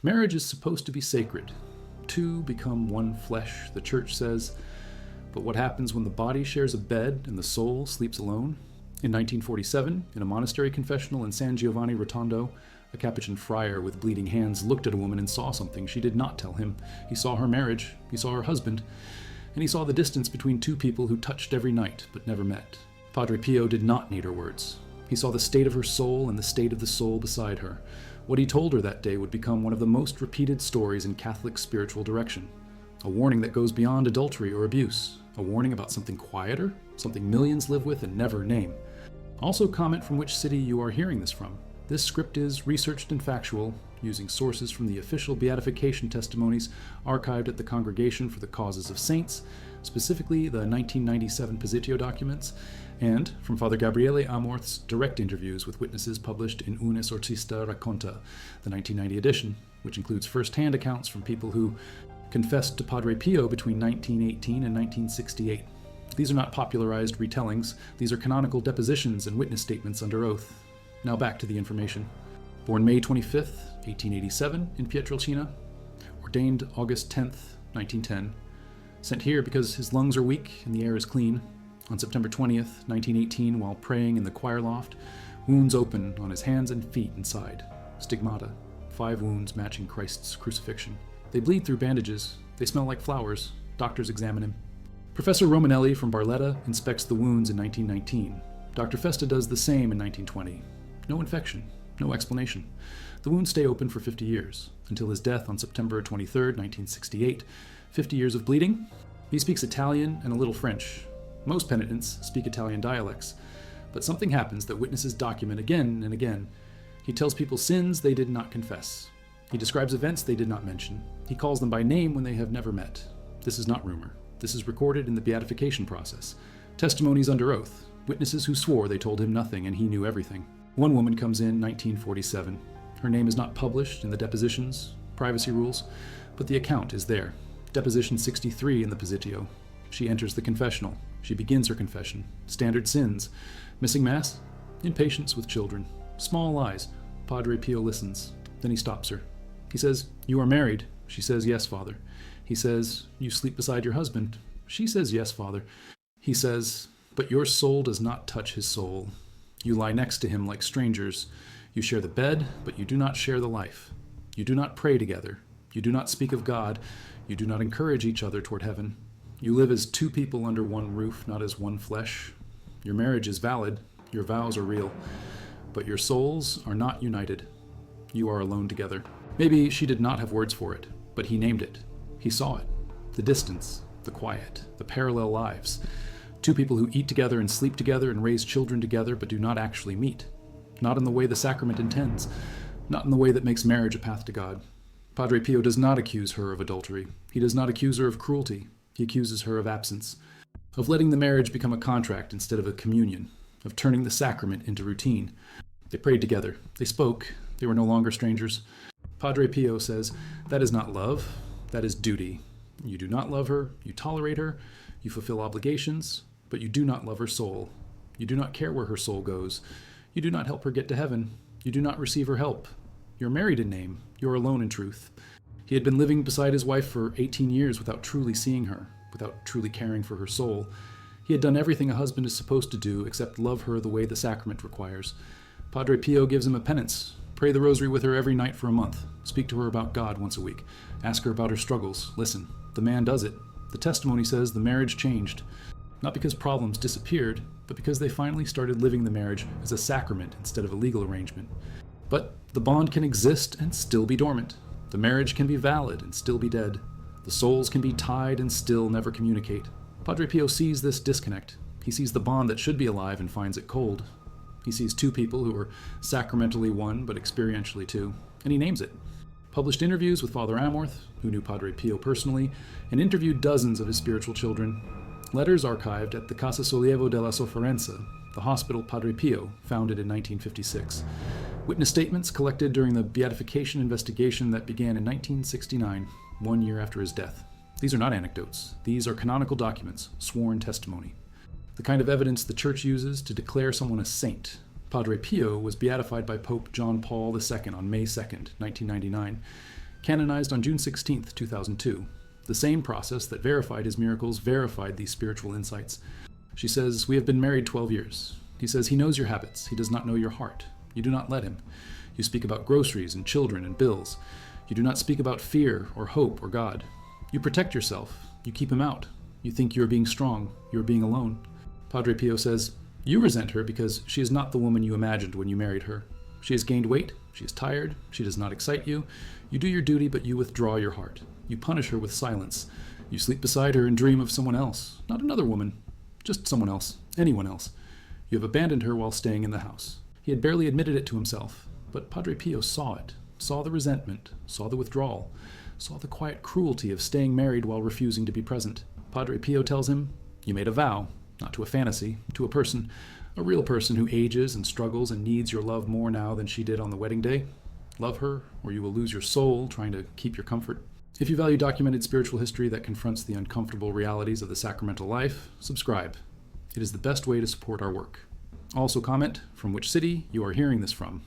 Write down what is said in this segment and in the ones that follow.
Marriage is supposed to be sacred. Two become one flesh, the church says. But what happens when the body shares a bed and the soul sleeps alone? In 1947, in a monastery confessional in San Giovanni Rotondo, a Capuchin friar with bleeding hands looked at a woman and saw something she did not tell him. He saw her marriage, he saw her husband, and he saw the distance between two people who touched every night but never met. Padre Pio did not need her words. He saw the state of her soul and the state of the soul beside her. What he told her that day would become one of the most repeated stories in Catholic spiritual direction. A warning that goes beyond adultery or abuse. A warning about something quieter, something millions live with and never name. Also comment from which city you are hearing this from. This script is researched and factual, using sources from the official beatification testimonies archived at the Congregation for the Causes of Saints, specifically the 1997 Positio documents, and from Father Gabriele Amorth's direct interviews with witnesses published in Un Esorcista Racconta, the 1990 edition, which includes first-hand accounts from people who confessed to Padre Pio between 1918 and 1968. These are not popularized retellings, these are canonical depositions and witness statements under oath. Now back to the information. Born May 25th, 1887 in Pietrelcina, ordained August 10th, 1910, sent here because his lungs are weak and the air is clean. On September 20th, 1918, while praying in the choir loft, wounds open on his hands and feet inside. Stigmata, 5 wounds matching Christ's crucifixion. They bleed through bandages. They smell like flowers. Doctors examine him. Professor Romanelli from Barletta inspects the wounds in 1919. Dr. Festa does the same in 1920. No infection, no explanation. The wounds stay open for 50 years, until his death on September 23, 1968. 50 years of bleeding. He speaks Italian and a little French. Most penitents speak Italian dialects, but something happens that witnesses document again and again. He tells people sins they did not confess. He describes events they did not mention. He calls them by name when they have never met. This is not rumor. This is recorded in the beatification process. Testimonies under oath. Witnesses who swore they told him nothing and he knew everything. One woman comes in 1947. Her name is not published in the depositions, privacy rules, but the account is there. Deposition 63 in the Positio. She enters the confessional. She begins her confession. Standard sins. Missing Mass? Impatience with children. Small lies. Padre Pio listens. Then he stops her. He says, "You are married." She says, "Yes, Father." He says, "You sleep beside your husband." She says, "Yes, Father." He says, "But your soul does not touch his soul. You lie next to him like strangers. You share the bed, but you do not share the life. You do not pray together. You do not speak of God. You do not encourage each other toward heaven. You live as two people under one roof, not as one flesh. Your marriage is valid. Your vows are real. But your souls are not united. You are alone together." Maybe she did not have words for it, but he named it. He saw it. The distance, the quiet, the parallel lives. Two people who eat together and sleep together and raise children together but do not actually meet. Not in the way the sacrament intends. Not in the way that makes marriage a path to God. Padre Pio does not accuse her of adultery. He does not accuse her of cruelty. He accuses her of absence. Of letting the marriage become a contract instead of a communion. Of turning the sacrament into routine. They prayed together. They spoke. They were no longer strangers. Padre Pio says, that is not love. That is duty. You do not love her. You tolerate her. You fulfill obligations. But you do not love her soul. You do not care where her soul goes. You do not help her get to heaven. You do not receive her help. You're married in name. You're alone in truth. He had been living beside his wife for 18 years without truly seeing her, without truly caring for her soul. He had done everything a husband is supposed to do except love her the way the sacrament requires. Padre Pio gives him a penance. Pray the rosary with her every night for a month. Speak to her about God once a week. Ask her about her struggles. Listen. The man does it. The testimony says the marriage changed. Not because problems disappeared, but because they finally started living the marriage as a sacrament instead of a legal arrangement. But the bond can exist and still be dormant. The marriage can be valid and still be dead. The souls can be tied and still never communicate. Padre Pio sees this disconnect. He sees the bond that should be alive and finds it cold. He sees two people who are sacramentally one but experientially two, and he names it. Published interviews with Father Amorth, who knew Padre Pio personally, and interviewed dozens of his spiritual children. Letters archived at the Casa Sollievo della Sofferenza, the hospital Padre Pio founded in 1956. Witness statements collected during the beatification investigation that began in 1969, 1 year after his death. These are not anecdotes. These are canonical documents, sworn testimony. The kind of evidence the Church uses to declare someone a saint. Padre Pio was beatified by Pope John Paul II on May 2nd, 1999. Canonized on June 16, 2002. The same process that verified his miracles verified these spiritual insights. She says, "We have been married 12 years. He says he knows your habits. He does not know your heart. You do not let him. You speak about groceries and children and bills. You do not speak about fear or hope or God. You protect yourself. You keep him out. You think you are being strong. You are being alone." Padre Pio says, "You resent her because she is not the woman you imagined when you married her. She has gained weight. She is tired. She does not excite you. You do your duty, but you withdraw your heart. You punish her with silence. You sleep beside her and dream of someone else. Not another woman. Just someone else. Anyone else. You have abandoned her while staying in the house." He had barely admitted it to himself, but Padre Pio saw it, saw the resentment, saw the withdrawal, saw the quiet cruelty of staying married while refusing to be present. Padre Pio tells him, "You made a vow, not to a fantasy, to a person, a real person who ages and struggles and needs your love more now than she did on the wedding day. Love her, or you will lose your soul trying to keep your comfort." If you value documented spiritual history that confronts the uncomfortable realities of the sacramental life, subscribe. It is the best way to support our work. Also comment from which city you are hearing this from.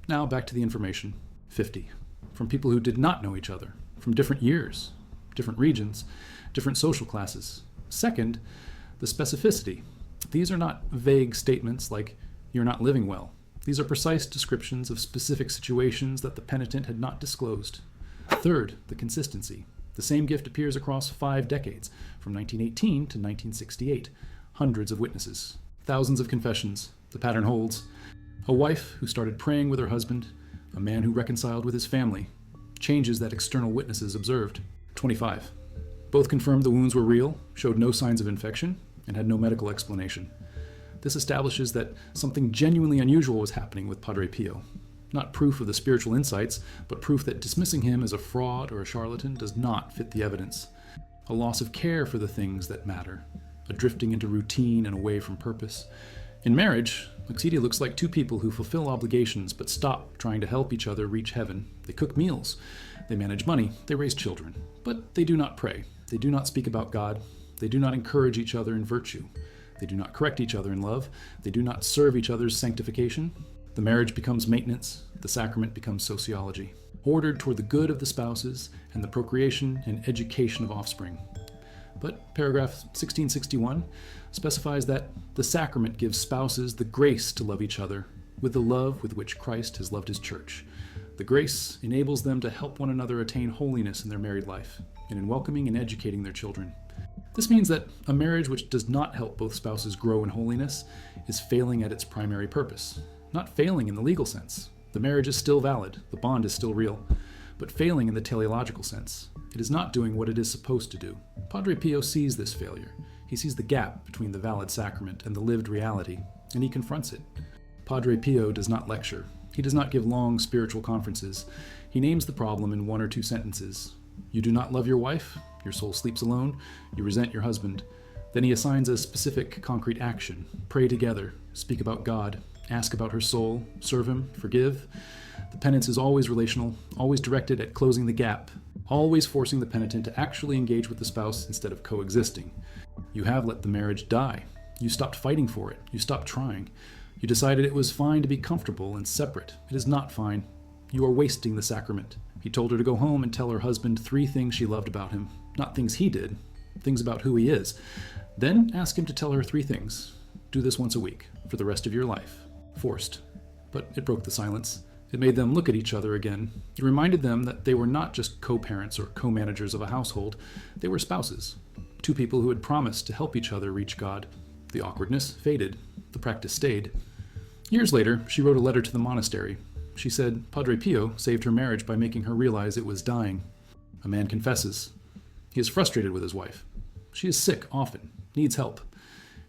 Now back to the information. 50. From people who did not know each other, from different years, different regions, different social classes. Second, the specificity. These are not vague statements like, "You're not living well." These are precise descriptions of specific situations that the penitent had not disclosed. Third, the consistency. The same gift appears across 5 decades, from 1918 to 1968. Hundreds of witnesses, thousands of confessions. The pattern holds. A wife who started praying with her husband, a man who reconciled with his family, changes that external witnesses observed. 25. Both confirmed the wounds were real, showed no signs of infection, and had no medical explanation. This establishes that something genuinely unusual was happening with Padre Pio. Not proof of the spiritual insights, but proof that dismissing him as a fraud or a charlatan does not fit the evidence. A loss of care for the things that matter. A drifting into routine and away from purpose. In marriage, Luxidia looks like two people who fulfill obligations but stop trying to help each other reach heaven. They cook meals, they manage money, they raise children, but they do not pray. They do not speak about God. They do not encourage each other in virtue. They do not correct each other in love. They do not serve each other's sanctification. The marriage becomes maintenance. The sacrament becomes sociology, ordered toward the good of the spouses and the procreation and education of offspring. But paragraph 1661 specifies that the sacrament gives spouses the grace to love each other with the love with which Christ has loved his church. The grace enables them to help one another attain holiness in their married life and in welcoming and educating their children. This means that a marriage which does not help both spouses grow in holiness is failing at its primary purpose. Not failing in the legal sense. The marriage is still valid, the bond is still real, but failing in the teleological sense. It is not doing what it is supposed to do. Padre Pio sees this failure. He sees the gap between the valid sacrament and the lived reality, and he confronts it. Padre Pio does not lecture. He does not give long spiritual conferences. He names the problem in 1 or 2 sentences. You do not love your wife, your soul sleeps alone, you resent your husband. Then he assigns a specific, concrete action. Pray together, speak about God, ask about her soul, serve him, forgive. The penance is always relational, always directed at closing the gap, always forcing the penitent to actually engage with the spouse instead of coexisting. You have let the marriage die. You stopped fighting for it. You stopped trying. You decided it was fine to be comfortable and separate. It is not fine. You are wasting the sacrament. He told her to go home and tell her husband 3 things she loved about him. Not things he did, things about who he is. Then ask him to tell her 3 things. Do this once a week, for the rest of your life. Forced. But it broke the silence. It made them look at each other again. It reminded them that they were not just co-parents or co-managers of a household. They were spouses. 2 people who had promised to help each other reach God. The awkwardness faded. The practice stayed. Years later, she wrote a letter to the monastery. She said Padre Pio saved her marriage by making her realize it was dying. A man confesses. He is frustrated with his wife. She is sick often, needs help.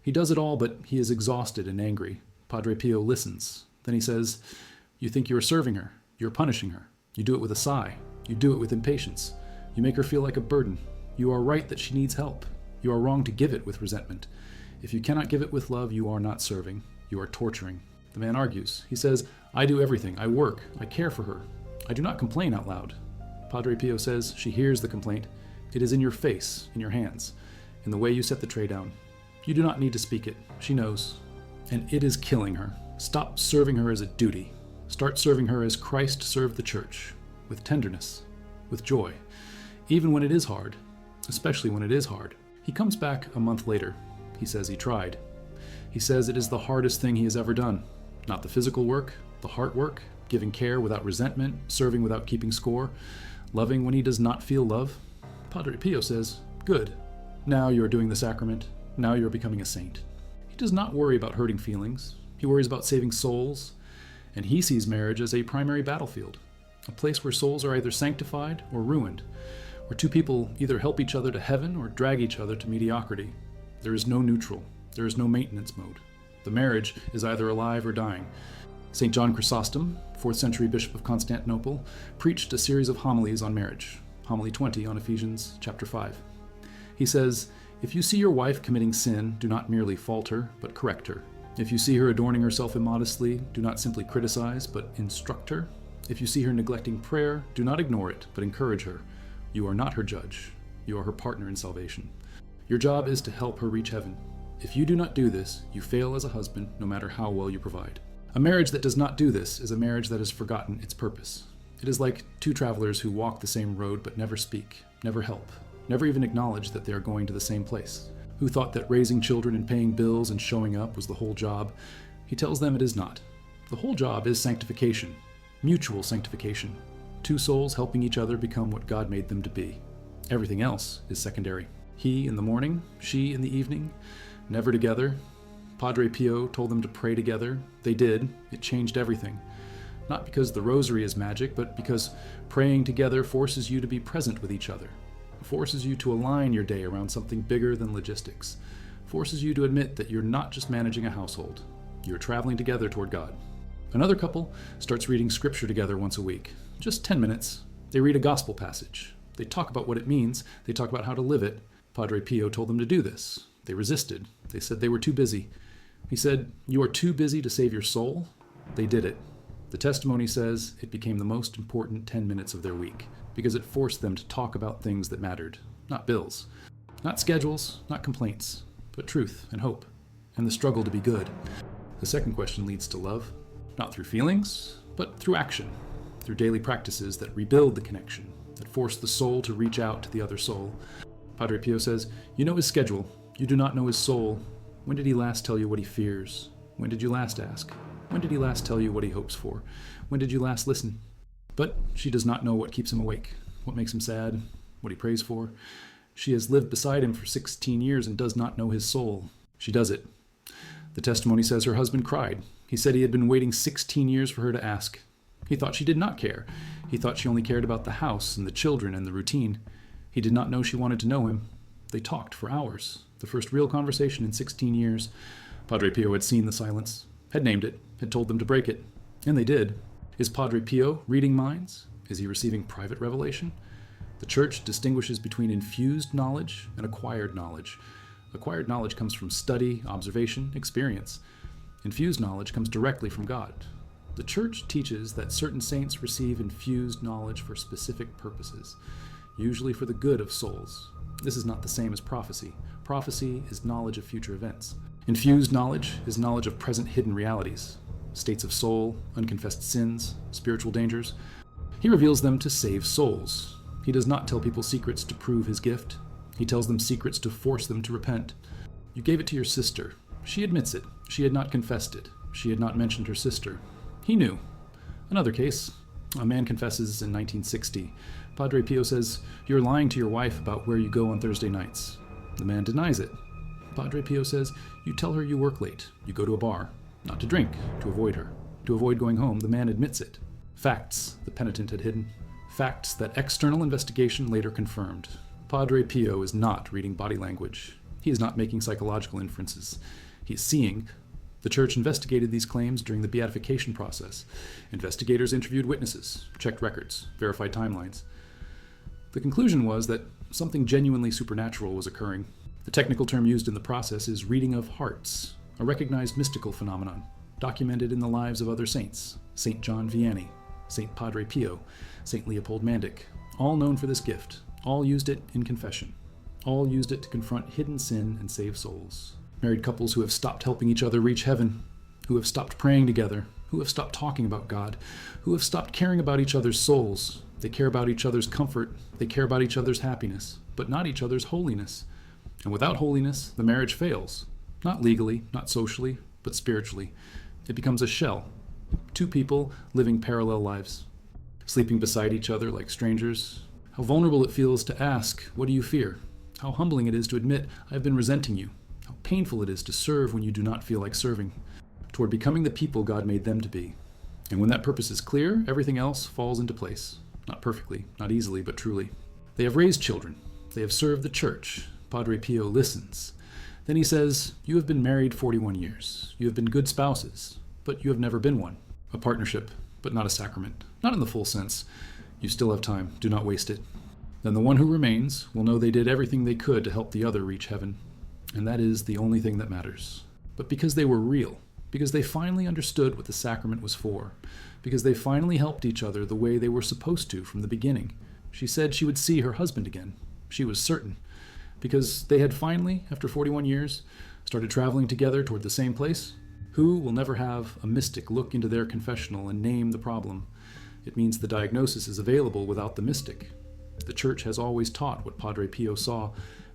He does it all, but he is exhausted and angry. Padre Pio listens. Then he says, "You think you are serving her. You are punishing her. You do it with a sigh. You do it with impatience. You make her feel like a burden. You are right that she needs help. You are wrong to give it with resentment. If you cannot give it with love, you are not serving. You are torturing." The man argues. He says, "I do everything. I work. I care for her. I do not complain out loud." Padre Pio says she hears the complaint. It is in your face, in your hands, in the way you set the tray down. You do not need to speak it. She knows. And it is killing her. Stop serving her as a duty. Start serving her as Christ served the church, with tenderness, with joy, even when it is hard, especially when it is hard. He comes back a month later. He says he tried. He says it is the hardest thing he has ever done. Not the physical work, the heart work, giving care without resentment, serving without keeping score, loving when he does not feel love. Padre Pio says, good. Now you are doing the sacrament. Now you are becoming a saint. He does not worry about hurting feelings. He worries about saving souls. And he sees marriage as a primary battlefield, a place where souls are either sanctified or ruined, where two people either help each other to heaven or drag each other to mediocrity. There is no neutral. There is no maintenance mode. The marriage is either alive or dying. St. John Chrysostom, 4th century Bishop of Constantinople, preached a series of homilies on marriage. Homily 20 on Ephesians chapter 5. He says, if you see your wife committing sin, do not merely falter, but correct her. If you see her adorning herself immodestly, do not simply criticize, but instruct her. If you see her neglecting prayer, do not ignore it, but encourage her. You are not her judge. You are her partner in salvation. Your job is to help her reach heaven. If you do not do this, you fail as a husband, no matter how well you provide. A marriage that does not do this is a marriage that has forgotten its purpose. It is like two travelers who walk the same road but never speak, never help, never even acknowledge that they are going to the same place. Who thought that raising children and paying bills and showing up was the whole job? He tells them it is not. The whole job is sanctification, mutual sanctification. Two souls helping each other become what God made them to be. Everything else is secondary. He in the morning, she in the evening, never together. Padre Pio told them to pray together. They did. It changed everything. Not because the rosary is magic, but because praying together forces you to be present with each other. It forces you to align your day around something bigger than logistics. Forces you to admit that you're not just managing a household. You're traveling together toward God. Another couple starts reading scripture together once a week. Just 10 minutes. They read a gospel passage. They talk about what it means. They talk about how to live it. Padre Pio told them to do this. They resisted. They said they were too busy. He said, you are too busy to save your soul? They did it. The testimony says it became the most important 10 minutes of their week because it forced them to talk about things that mattered. Not bills, not schedules, not complaints, but truth and hope and the struggle to be good. The second question leads to love, not through feelings, but through action, through daily practices that rebuild the connection, that force the soul to reach out to the other soul. Padre Pio says, you know his schedule. You do not know his soul. When did he last tell you what he fears? When did you last ask? When did he last tell you what he hopes for? When did you last listen? But she does not know what keeps him awake, what makes him sad, what he prays for. She has lived beside him for 16 years and does not know his soul. She does it. The testimony says her husband cried. He said he had been waiting 16 years for her to ask. He thought she did not care. He thought she only cared about the house and the children and the routine. He did not know she wanted to know him. They talked for hours. The first real conversation in 16 years. Padre Pio had seen the silence, had named it, had told them to break it. And they did. Is Padre Pio reading minds? Is he receiving private revelation? The Church distinguishes between infused knowledge and acquired knowledge. Acquired knowledge comes from study, observation, experience. Infused knowledge comes directly from God. The Church teaches that certain saints receive infused knowledge for specific purposes, usually for the good of souls. This is not the same as prophecy. Prophecy is knowledge of future events. Infused knowledge is knowledge of present hidden realities, states of soul, unconfessed sins, spiritual dangers. He reveals them to save souls. He does not tell people secrets to prove his gift. He tells them secrets to force them to repent. You gave it to your sister. She admits it. She had not confessed it. She had not mentioned her sister. He knew. Another case. A man confesses in 1960. Padre Pio says, you're lying to your wife about where you go on Thursday nights. The man denies it. Padre Pio says, you tell her you work late. You go to a bar. Not to drink, to avoid her. To avoid going home, the man admits it. Facts the penitent had hidden. Facts that external investigation later confirmed. Padre Pio is not reading body language. He is not making psychological inferences. He is seeing. The Church investigated these claims during the beatification process. Investigators interviewed witnesses, checked records, verified timelines. The conclusion was that something genuinely supernatural was occurring. The technical term used in the process is reading of hearts, a recognized mystical phenomenon, documented in the lives of other saints, St. John Vianney, St. Padre Pio, St. Leopold Mandic, all known for this gift, all used it in confession, all used it to confront hidden sin and save souls. Married couples who have stopped helping each other reach heaven, who have stopped praying together, who have stopped talking about God, who have stopped caring about each other's souls, They care about each other's comfort. They care about each other's happiness, but not each other's holiness. And without holiness, the marriage fails. Not legally, not socially, but spiritually. It becomes a shell. Two people living parallel lives, sleeping beside each other like strangers. How vulnerable it feels to ask, "What do you fear?" How humbling it is to admit, "I have been resenting you." How painful it is to serve when you do not feel like serving, toward becoming the people God made them to be. And when that purpose is clear, everything else falls into place. Not perfectly, not easily, but truly. They have raised children. They have served the church. Padre Pio listens. Then he says, "You have been married 41 years. You have been good spouses, but you have never been one. A partnership, but not a sacrament. Not in the full sense. You still have time. Do not waste it." Then the one who remains will know they did everything they could to help the other reach heaven. And that is the only thing that matters. But because they were real, because they finally understood what the sacrament was for, because they finally helped each other the way they were supposed to from the beginning. She said she would see her husband again. She was certain. Because they had finally, after 41 years, started traveling together toward the same place. Who will never have a mystic look into their confessional and name the problem? It means the diagnosis is available without the mystic. The Church has always taught what Padre Pio saw.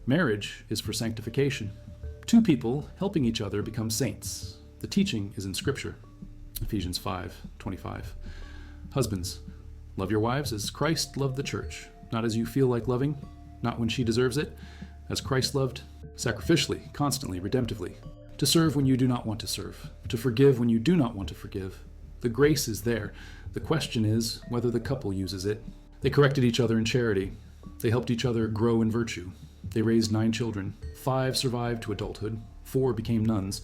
Marriage is for sanctification. Two people helping each other become saints. The teaching is in Scripture. Ephesians 5:25. Husbands, love your wives as Christ loved the Church, not as you feel like loving, not when she deserves it, as Christ loved, sacrificially, constantly, redemptively. To serve when you do not want to serve, to forgive when you do not want to forgive. The grace is there. The question is whether the couple uses it. They corrected each other in charity. They helped each other grow in virtue. They raised 9 children. 5 survived to adulthood. 4 became nuns.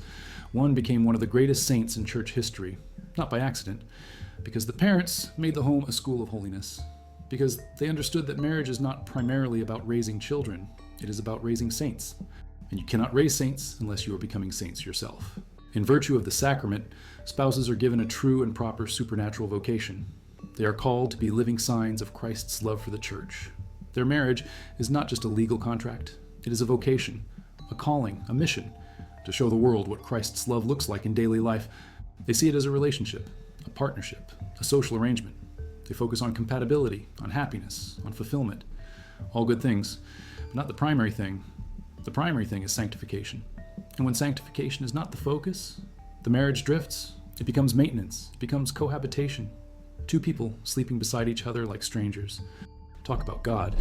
1 became one of the greatest saints in church history, not by accident, because the parents made the home a school of holiness, because they understood that marriage is not primarily about raising children. It is about raising saints. And you cannot raise saints unless you are becoming saints yourself. In virtue of the sacrament, spouses are given a true and proper supernatural vocation. They are called to be living signs of Christ's love for the Church. Their marriage is not just a legal contract. It is a vocation, a calling, a mission, to show the world what Christ's love looks like in daily life. They see it as a relationship, a partnership, a social arrangement. They focus on compatibility, on happiness, on fulfillment. All good things, but not the primary thing. The primary thing is sanctification. And when sanctification is not the focus, the marriage drifts. It becomes maintenance. It becomes cohabitation. 2 people sleeping beside each other like strangers. Talk about God.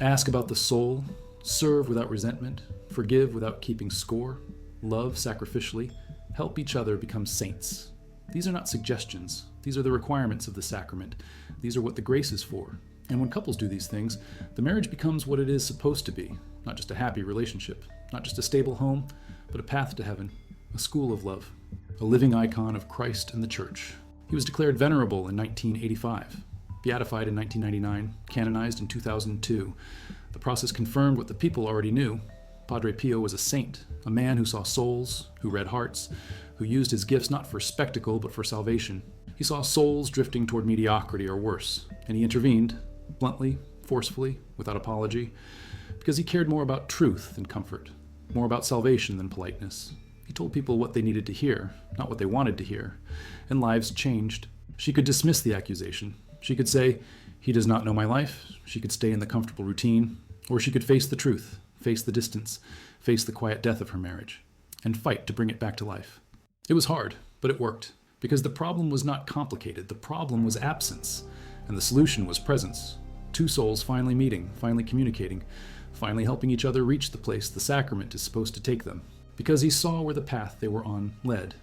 Ask about the soul. Serve without resentment. Forgive without keeping score. Love sacrificially. Help each other become saints. These are not suggestions. These are the requirements of the sacrament. These are what the grace is for. And when couples do these things, the marriage becomes what it is supposed to be. Not just a happy relationship. Not just a stable home, but a path to heaven. A school of love. A living icon of Christ and the Church. He was declared venerable in 1985. Beatified in 1999. Canonized in 2002. The process confirmed what the people already knew. Padre Pio was a saint, a man who saw souls, who read hearts, who used his gifts not for spectacle but for salvation. He saw souls drifting toward mediocrity or worse, and he intervened, bluntly, forcefully, without apology, because he cared more about truth than comfort, more about salvation than politeness. He told people what they needed to hear, not what they wanted to hear, and lives changed. She could dismiss the accusation. She could say, "He does not know my life." She could stay in the comfortable routine, or she could face the truth, face the distance, face the quiet death of her marriage, and fight to bring it back to life. It was hard, but it worked, because the problem was not complicated. The problem was absence, and the solution was presence. 2 souls finally meeting, finally communicating, finally helping each other reach the place the sacrament is supposed to take them. Because he saw where the path they were on led,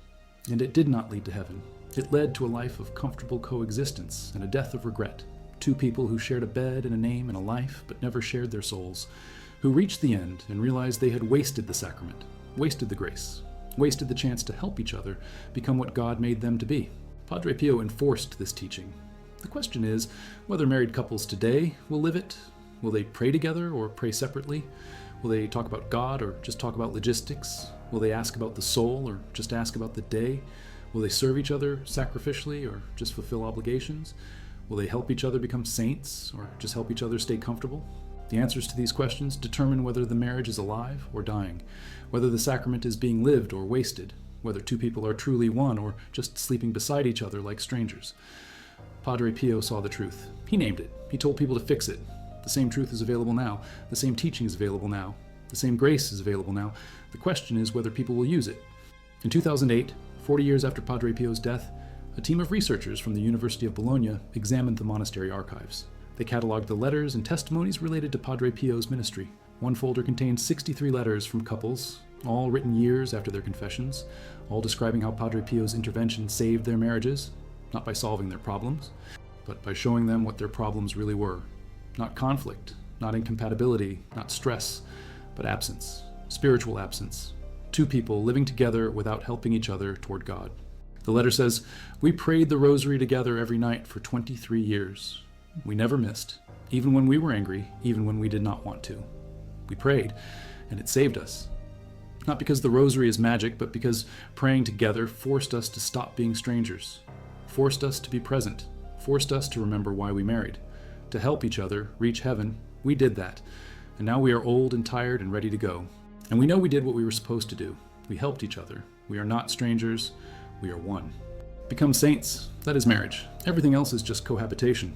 and it did not lead to heaven. It led to a life of comfortable coexistence and a death of regret. 2 people who shared a bed and a name and a life, but never shared their souls, who reached the end and realized they had wasted the sacrament, wasted the grace, wasted the chance to help each other become what God made them to be. Padre Pio enforced this teaching. The question is whether married couples today will live it. Will they pray together or pray separately? Will they talk about God or just talk about logistics? Will they ask about the soul or just ask about the day? Will they serve each other sacrificially or just fulfill obligations? Will they help each other become saints or just help each other stay comfortable? The answers to these questions determine whether the marriage is alive or dying, whether the sacrament is being lived or wasted, whether 2 people are truly one or just sleeping beside each other like strangers. Padre Pio saw the truth. He named it. He told people to fix it. The same truth is available now. The same teaching is available now. The same grace is available now. The question is whether people will use it. In 2008, 40 years after Padre Pio's death, a team of researchers from the University of Bologna examined the monastery archives. They cataloged the letters and testimonies related to Padre Pio's ministry. One folder contained 63 letters from couples, all written years after their confessions, all describing how Padre Pio's intervention saved their marriages, not by solving their problems, but by showing them what their problems really were. Not conflict, not incompatibility, not stress, but absence, spiritual absence. Two people living together without helping each other toward God. The letter says, "We prayed the rosary together every night for 23 years. We never missed, even when we were angry, even when we did not want to. We prayed, and it saved us. Not because the rosary is magic, but because praying together forced us to stop being strangers, forced us to be present, forced us to remember why we married, to help each other reach heaven. We did that, and now we are old and tired and ready to go. And we know we did what we were supposed to do. We helped each other. We are not strangers. We are one." Become saints. That is marriage. Everything else is just cohabitation.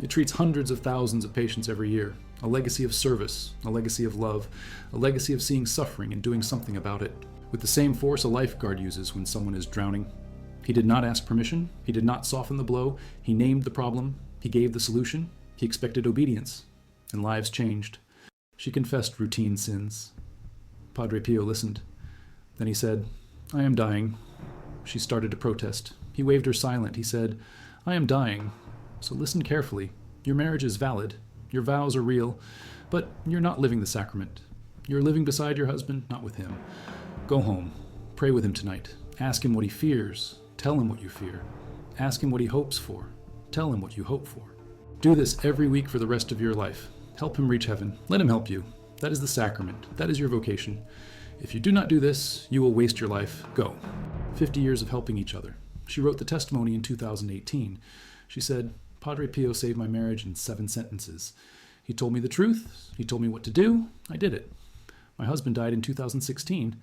It treats hundreds of thousands of patients every year. A legacy of service, a legacy of love, a legacy of seeing suffering and doing something about it. With the same force a lifeguard uses when someone is drowning. He did not ask permission. He did not soften the blow. He named the problem. He gave the solution. He expected obedience. And lives changed. She confessed routine sins. Padre Pio listened. Then he said, "I am dying." She started to protest. He waved her silent. He said, "I am dying, so listen carefully. Your marriage is valid. Your vows are real, but you're not living the sacrament. You're living beside your husband, not with him. Go home. Pray with him tonight. Ask him what he fears. Tell him what you fear. Ask him what he hopes for. Tell him what you hope for. Do this every week for the rest of your life. Help him reach heaven. Let him help you. That is the sacrament. That is your vocation. If you do not do this, you will waste your life. Go." 50 years of helping each other. She wrote the testimony in 2018. She said, "Padre Pio saved my marriage in 7 sentences. He told me the truth. He told me what to do. I did it. My husband died in 2016.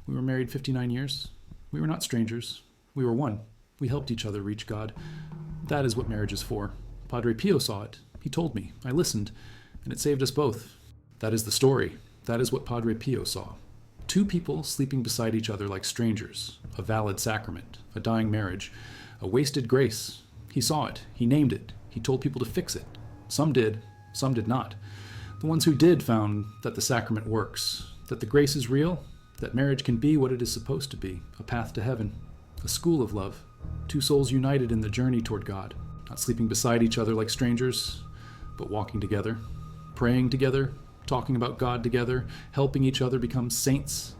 We were married 59 years. We were not strangers. We were one. We helped each other reach God. That is what marriage is for. Padre Pio saw it. He told me. I listened. And it saved us both. That is the story. That is what Padre Pio saw. Two people sleeping beside each other like strangers. A valid sacrament. A dying marriage. A wasted grace. He saw it. He named it. He told people to fix it. Some did. Some did not. The ones who did found that the sacrament works. That the grace is real. That marriage can be what it is supposed to be. A path to heaven. A school of love. Two souls united in the journey toward God. Not sleeping beside each other like strangers, but walking together. Praying together. Talking about God together, helping each other become saints.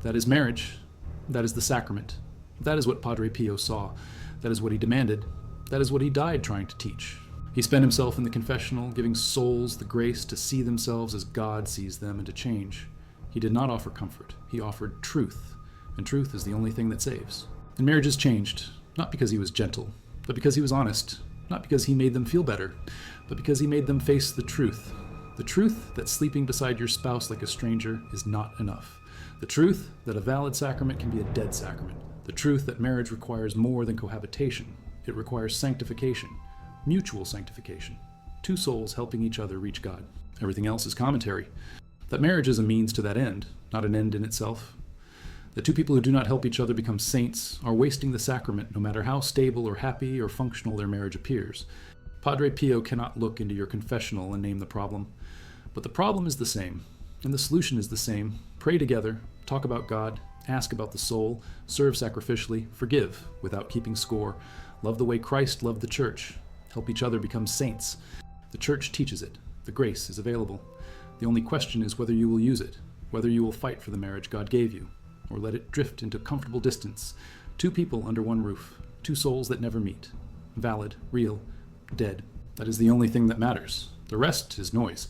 That is marriage. That is the sacrament. That is what Padre Pio saw. That is what he demanded. That is what he died trying to teach. He spent himself in the confessional, giving souls the grace to see themselves as God sees them and to change. He did not offer comfort. He offered truth, and truth is the only thing that saves. And marriages changed, not because he was gentle, but because he was honest, not because he made them feel better, but because he made them face the truth. The truth that sleeping beside your spouse like a stranger is not enough. The truth that a valid sacrament can be a dead sacrament. The truth that marriage requires more than cohabitation. It requires sanctification, mutual sanctification. Two souls helping each other reach God. Everything else is commentary. That marriage is a means to that end, not an end in itself. That two people who do not help each other become saints are wasting the sacrament no matter how stable or happy or functional their marriage appears. Padre Pio cannot look into your confessional and name the problem. But the problem is the same, and the solution is the same. Pray together, talk about God, ask about the soul, serve sacrificially, forgive without keeping score, love the way Christ loved the church, help each other become saints. The church teaches it. The grace is available. The only question is whether you will use it, whether you will fight for the marriage God gave you, or let it drift into comfortable distance. Two people under one roof, two souls that never meet. Valid, real, dead. That is the only thing that matters. The rest is noise.